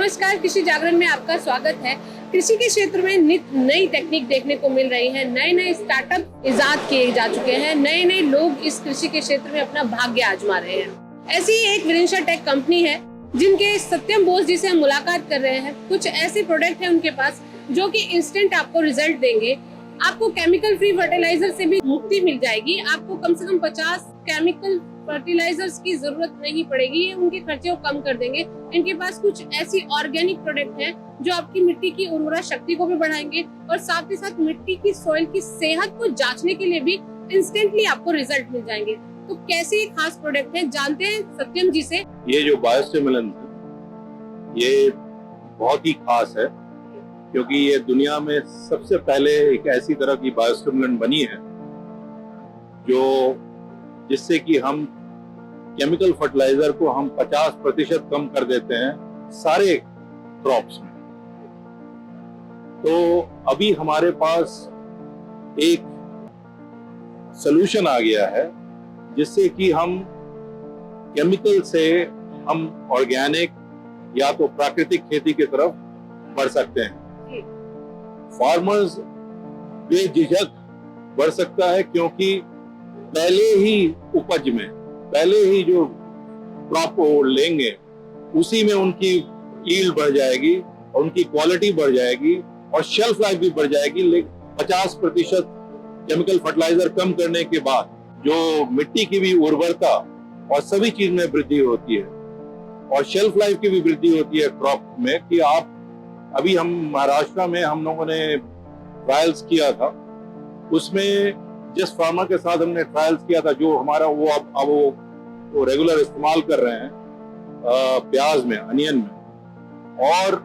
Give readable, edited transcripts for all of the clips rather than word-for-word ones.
नमस्कार, कृषि जागरण में आपका स्वागत है। कृषि के क्षेत्र में नित्य नई टेक्निक देखने को मिल रही है, नए नए स्टार्टअप इजाद किए जा चुके हैं, नए नए लोग इस कृषि के क्षेत्र में अपना भाग्य आजमा रहे हैं। ऐसी ही एक विनिशा टेक कंपनी है जिनके सत्यम बोस जी से हम मुलाकात कर रहे हैं। कुछ ऐसे प्रोडक्ट हैं उनके पास जो कि इंस्टेंट आपको रिजल्ट देंगे। आपको केमिकल फ्री फर्टिलाइजर से भी मुक्ति मिल जाएगी। आपको कम से कम 50 केमिकल फर्टिलाइजर्स की जरूरत नहीं पड़ेगी। ये उनके खर्चे को कम कर देंगे। इनके पास कुछ ऐसी ऑर्गेनिक प्रोडक्ट हैं जो आपकी मिट्टी की उर्वरा शक्ति को भी बढ़ाएंगे और साथ ही साथ मिट्टी की सॉइल की सेहत को जांचने के लिए भी इंस्टेंटली आपको रिजल्ट मिल जाएंगे। तो कैसे ये खास प्रोडक्ट है, जानते हैं सत्यम जी से। ये जो बायोस्टिमुलेंट है ये बहुत ही खास है क्योंकि ये दुनिया में सबसे पहले एक ऐसी तरह की बायोस्टिमुलेंट बनी है जो जिससे कि हम केमिकल फर्टिलाइजर को हम 50% कम कर देते हैं सारे क्रॉप्स में। तो अभी हमारे पास एक सॉल्यूशन आ गया है जिससे कि हम केमिकल से हम ऑर्गेनिक या तो प्राकृतिक खेती की तरफ बढ़ सकते हैं। फार्मर्स बेझिझक बढ़ सकता है क्योंकि पहले ही उपज में, पहले ही जो क्रॉप वो लेंगे उसी में उनकी यील्ड बढ़ जाएगी और उनकी क्वालिटी बढ़ जाएगी और शेल्फ लाइफ भी बढ़ जाएगी। लेकिन 50% केमिकल फर्टिलाइजर कम करने के बाद जो मिट्टी की भी उर्वरता और सभी चीज में वृद्धि होती है और शेल्फ लाइफ की भी वृद्धि होती है क्रॉप में। कि आप अभी हम महाराष्ट्र में हम लोगों ने ट्रायल्स किया था, उसमें जिस फार्मर के साथ हमने ट्रायल्स किया था जो हमारा वो अब वो रेगुलर इस्तेमाल कर रहे हैं प्याज में, अनियन में, और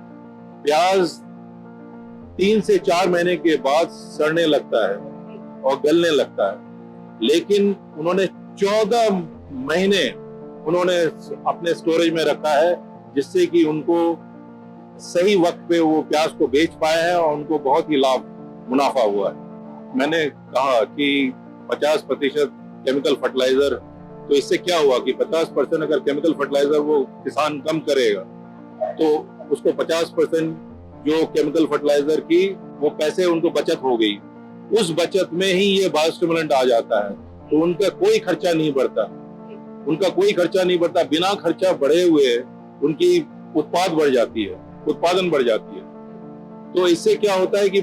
प्याज 3 से 4 महीने के बाद सड़ने लगता है और गलने लगता है। लेकिन उन्होंने 14 महीने उन्होंने अपने स्टोरेज में रखा है जिससे कि उनको सही वक्त पे वो प्याज को बेच पाए हैं और उनको बहुत ही मुनाफा हुआ है। मैंने कहा कि 50% केमिकल फर्टिलाइजर, तो इससे क्या हुआ कि 50% अगर केमिकल फर्टिलाइजर वो किसान कम करेगा तो उसको 50% जो केमिकल फर्टिलाइजर की वो पैसे उनको बचत हो गई। उस बचत में ही ये बायोस्टिमुलेंट आ जाता है तो उनका कोई खर्चा नहीं बढ़ता, उनका कोई खर्चा नहीं बढ़ता। बिना खर्चा बढ़े हुए उनकी उत्पादन बढ़ जाती है। तो इससे क्या होता है कि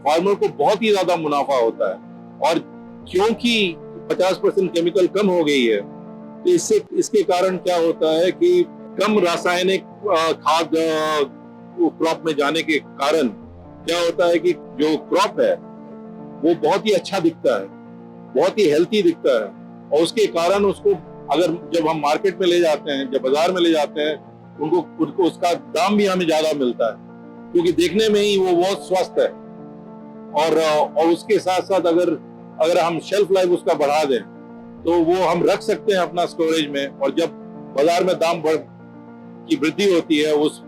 फार्मर को बहुत ही ज्यादा मुनाफा होता है और क्योंकि 50% केमिकल कम हो गई है तो इसके कारण क्या होता है कि कम रासायनिक खाद क्रॉप में जाने के कारण क्या होता है कि जो क्रॉप है वो बहुत ही अच्छा दिखता है, बहुत ही हेल्थी दिखता है और उसके कारण उसको अगर जब हम मार्केट में ले जाते हैं, जब बाजार में ले जाते हैं, उनको उसका दाम भी हमें ज्यादा मिलता है क्योंकि देखने में ही वो बहुत स्वस्थ है। और उसके साथ साथ अगर हम शेल्फ लाइफ उसका बढ़ा दें तो वो हम रख सकते हैं अपना स्टोरेज में और जब बाजार में दाम की वृद्धि होती है उस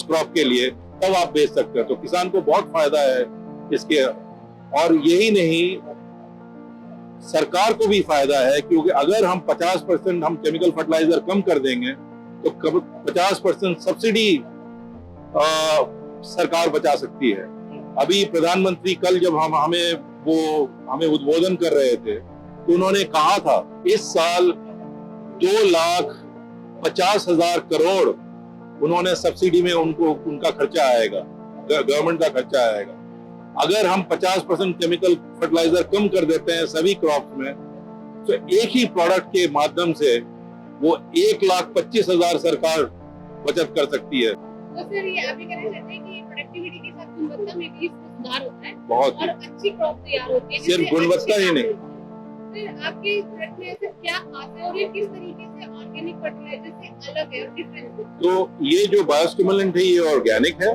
क्रॉप के लिए तब आप बेच सकते हैं। तो किसान को बहुत फायदा है इसके। और यही नहीं, सरकार को भी फायदा है क्योंकि अगर हम 50% हम केमिकल फर्टिलाइजर कम कर देंगे तो 50% सब्सिडी सरकार बचा सकती है। अभी प्रधानमंत्री कल जब हमें उद्बोधन कर रहे थे तो उन्होंने कहा था इस साल 2,50,000 करोड़ उन्होंने सब्सिडी में उनका खर्चा आएगा, गवर्नमेंट का खर्चा आएगा। अगर हम 50% केमिकल फर्टिलाइजर कम कर देते हैं सभी क्रॉप्स में तो एक ही प्रोडक्ट के माध्यम से वो 1,25,000 सरकार बचत कर सकती है। तो सर ये आप ये कहना चाहते हैं कि प्रोडक्टिविटी के साथ गुणवत्ता में भी सुधार होता है बहुत और अच्छी क्रॉप तैयार होती है। सिर्फ गुणवत्ता ही नहीं। फिर आपके प्रोडक्ट में ऐसा क्या खास है और ये किस तरीके से ऑर्गेनिक फर्टिलाइजर से अलग है और डिफरेंट है? तो ये जो बायोस्टिमुलेंट है ये ऑर्गेनिक है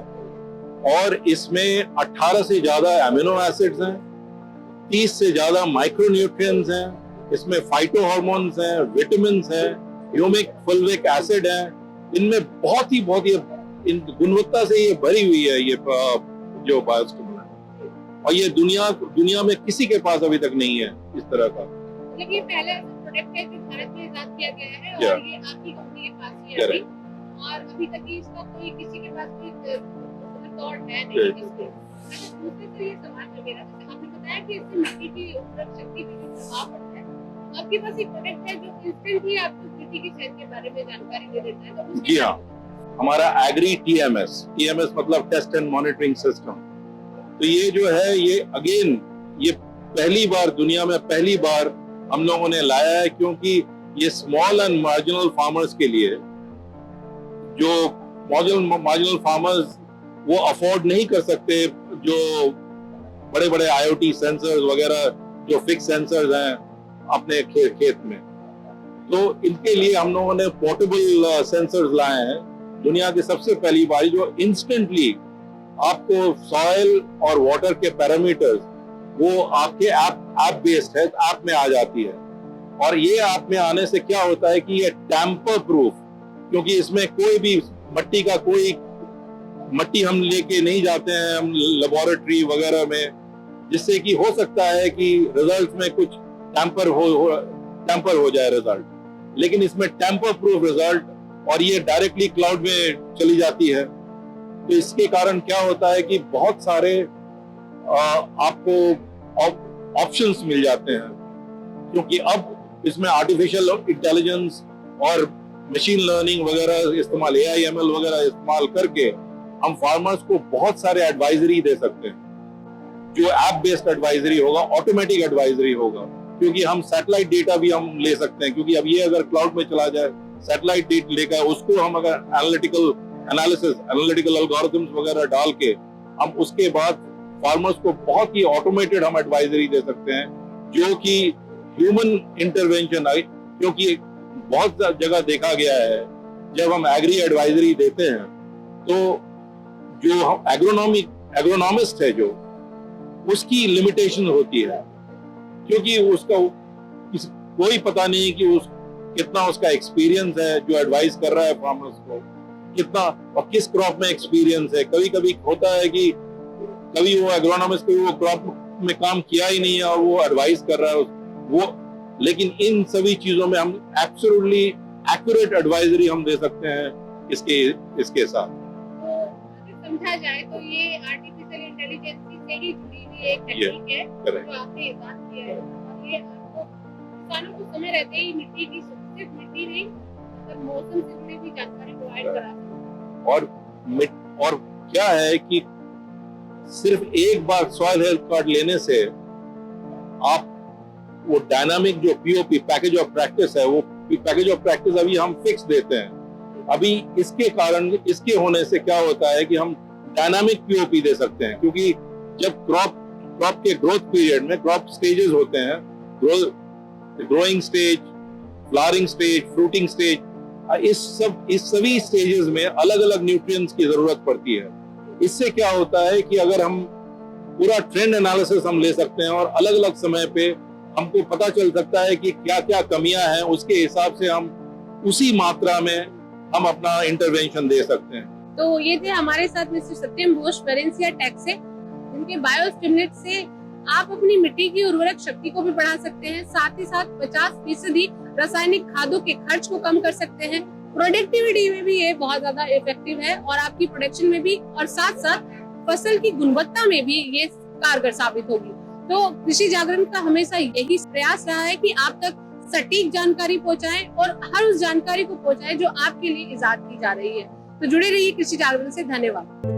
और इसमें 18 से ज्यादा एमिनो एसिड्स हैं, 30 से ज्यादा माइक्रोन्यूट्रिएंट्स हैं, इसमें फाइटो हार्मोन्स हैं, विटामिन्स हैं, ह्यूमिक फुलविक एसिड है। इनमें बहुत ही इन गुणवत्ता से ये भरी हुई है ये जो बायोस्टिमुलेंट, और ये दुनिया में किसी के पास अभी तक नहीं है इस तरह का। मतलब ये पहला प्रोडक्ट है जो भारत में इजाद किया गया है और ये आपकी कंपनी के पास ही है। और अभी तक ही इसका कोई किसी के पास कोई रिकॉर्ड है नहीं इसके। अच्छा, दूसरे तो ये सवाल है मेरा, जैसे आपने बताया कि इससे मिट्टी की उर्वरक शक्ति पे भी प्रभाव पड़ता है, आपके पास एक प्रोडक्ट है जो इंस्टेंटली आपको मिट्टी की सेहत के बारे में जानकारी दे देता है, तो उसके जी हाँ, हमारा एग्री टीएमएस मतलब टेस्ट एंड मॉनिटरिंग सिस्टम। तो ये जो है ये अगेन ये पहली बार दुनिया में हम लोगों ने लाया है, क्योंकि ये स्मॉल एंड मार्जिनल फार्मर्स के लिए, जो मार्जिनल फार्मर्स वो अफोर्ड नहीं कर सकते, जो बड़े बड़े IoT सेंसर्स वगैरह जो फिक्स सेंसर्स हैं अपने खेत में, तो इनके लिए हम लोगों ने पोर्टेबल सेंसर्स लाए हैं दुनिया की सबसे पहली बार, जो इंस्टेंटली आपको सॉइल और वाटर के पैरामीटर्स वो आपके ऐप बेस्ड है, ऐप में आ जाती है। और ये ऐप में आने से क्या होता है कि ये टैंपर प्रूफ, क्योंकि इसमें कोई भी मट्टी हम लेके नहीं जाते हैं हम लेबोरेटरी वगैरह में, जिससे कि हो सकता है कि रिजल्ट में कुछ टैंपर हो जाए रिजल्ट, लेकिन इसमें टैंपर प्रूफ रिजल्ट, और ये डायरेक्टली क्लाउड में चली जाती है। तो इसके कारण क्या होता है कि बहुत सारे आपको ऑप्शंस मिल जाते हैं, क्योंकि अब इसमें आर्टिफिशियल इंटेलिजेंस और मशीन लर्निंग वगैरह इस्तेमाल, AI/ML वगैरह इस्तेमाल करके हम फार्मर्स को बहुत सारे एडवाइजरी दे सकते हैं, जो ऐप बेस्ड एडवाइजरी होगा, ऑटोमेटिक एडवाइजरी होगा, क्योंकि हम सैटेलाइट डेटा भी हम ले सकते हैं, क्योंकि अब ये अगर क्लाउड में चला जाए सैटेलाइट डेटा लेकर उसको हम अगर एनालिटिकल एल्गोरिथम्स वगैरह डाल के हम उसके बाद फार्मर्स को बहुत ही ऑटोमेटेड हम एडवाइजरी दे सकते हैं, जो कि ह्यूमन इंटरवेंशन है। क्योंकि बहुत जगह देखा गया है जब हम एग्री एडवाइजरी देते हैं तो जो हम एग्रोनॉमिस्ट है जो उसकी लिमिटेशन होती है, क्योंकि उसका कोई पता नहीं कि कितना उसका एक्सपीरियंस है, जो एडवाइस कर रहा है फार्मर्स को कितना और किस क्रॉप में एक्सपीरियंस है। कभी कभी होता है कि कभी वो एग्रोनॉमिस्ट कोई वो क्रॉप में काम किया ही नहीं है और वो एडवाइस कर रहा है वो, लेकिन इन सभी चीजों में हम एब्सोल्युटली एक्यूरेट एडवाइजरी हम दे सकते हैं इसके साथ। तो अगर समझा जाए तो ये आर्टिफिशियल इंटेलिजेंस से ही जुड़ी हुई एक टेक्निक है जो आपने इजाद किया है, और ये आपको किसानों को समय रहते ही मिट्टी की, सिर्फ मिट्टी नहीं मतलब मौसम से जुड़ी हुई जानकारी प्रोवाइड करा सकते हैं। और क्या है कि सिर्फ एक बार सॉइल हेल्थ कार्ड लेने से आप वो डायनामिक जो POP पैकेज ऑफ प्रैक्टिस है, वो पैकेज ऑफ प्रैक्टिस अभी हम फिक्स देते हैं। अभी इसके कारण, इसके होने से क्या होता है कि हम डायनामिक POP दे सकते हैं, क्योंकि जब क्रॉप के ग्रोथ पीरियड में क्रॉप स्टेजेस होते हैं, growing stage, flowering stage, fruiting stage, इस सभी स्टेजेस में अलग अलग न्यूट्रिएंट्स की जरूरत पड़ती है। इससे क्या होता है कि अगर हम पूरा ट्रेंड एनालिसिस हम ले सकते हैं और अलग अलग समय पे हमको पता चल सकता है कि क्या क्या कमियां हैं, उसके हिसाब से हम उसी मात्रा में हम अपना इंटरवेंशन दे सकते हैं। तो ये थे हमारे साथ मिस्टर सत्यम घोष वेरेंसिया टेक से, जिनके बायोस्टिमुलेंट से आप अपनी मिट्टी की उर्वरक शक्ति को भी बढ़ा सकते हैं, साथ ही साथ 50% रासायनिक खादों के खर्च को कम कर सकते हैं। प्रोडक्टिविटी में भी ये बहुत ज्यादा इफेक्टिव है और आपकी प्रोडक्शन में भी, और साथ साथ फसल की गुणवत्ता में भी ये कारगर साबित होगी। तो कृषि जागरण का हमेशा यही प्रयास रहा है कि आप तक सटीक जानकारी पहुंचाएं और हर उस जानकारी को पहुंचाएं जो आपके लिए इजाद की जा रही है। तो जुड़े रहिए कृषि जागरण से। धन्यवाद।